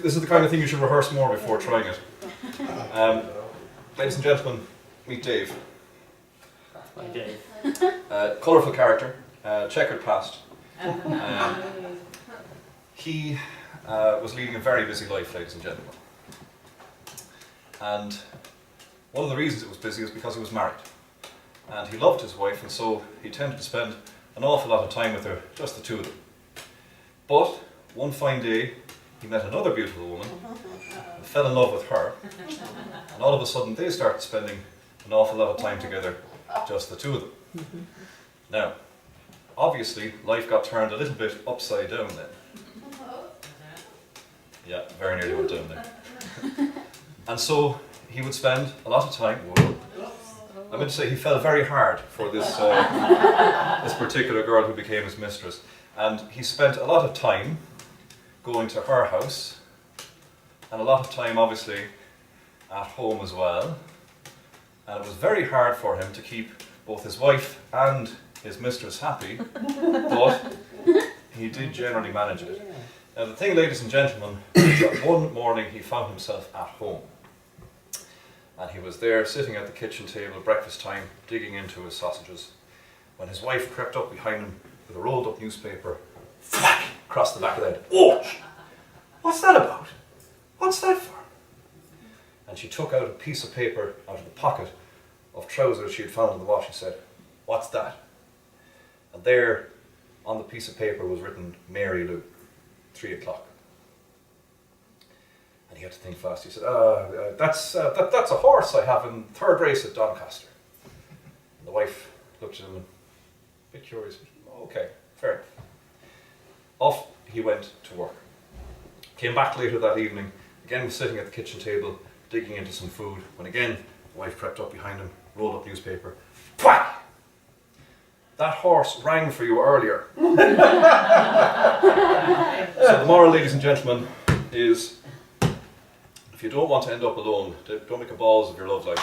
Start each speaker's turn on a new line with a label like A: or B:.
A: This is the kind of thing you should rehearse more before trying it. Ladies and gentlemen, meet Dave.
B: Hi, Dave.
A: Colourful character, checkered past. He was leading a very busy life, ladies and gentlemen. And one of the reasons it was busy was because he was married. And he loved his wife, and so he tended to spend an awful lot of time with her, just the two of them. But one fine day, he met another beautiful woman, and fell in love with her, and all of a sudden they started spending an awful lot of time together, just the two of them. Now, obviously, life got turned a little bit upside down then. Yeah, very nearly went down there. And so he would spend a lot of time, I meant to say he fell very hard for this, this particular girl who became his mistress. And he spent a lot of time going to her house, and a lot of time obviously at home as well. And it was very hard for him to keep both his wife and his mistress happy, but he did generally manage it. Now the thing, ladies and gentlemen, is that one morning he found himself at home. And he was there sitting at the kitchen table, breakfast time, digging into his sausages, when his wife crept up behind him with a rolled up newspaper, thwack, across the back of the head. Oh, what's that about? What's that for? And she took out a piece of paper out of the pocket of trousers she had found in the wash and said, "What's that?" And there on the piece of paper was written, "Mary Lou, 3 o'clock. And he had to think fast. He said, that's a horse I have in third race at Doncaster." And the wife looked at him and, a bit curious, "Okay, fair enough." Off he went to work. Came back later that evening, again was sitting at the kitchen table, digging into some food, when again the wife crept up behind him, rolled up newspaper, whack! "That horse rang for you earlier." So the moral, ladies and gentlemen, is if you don't want to end up alone, don't make a balls of your love life.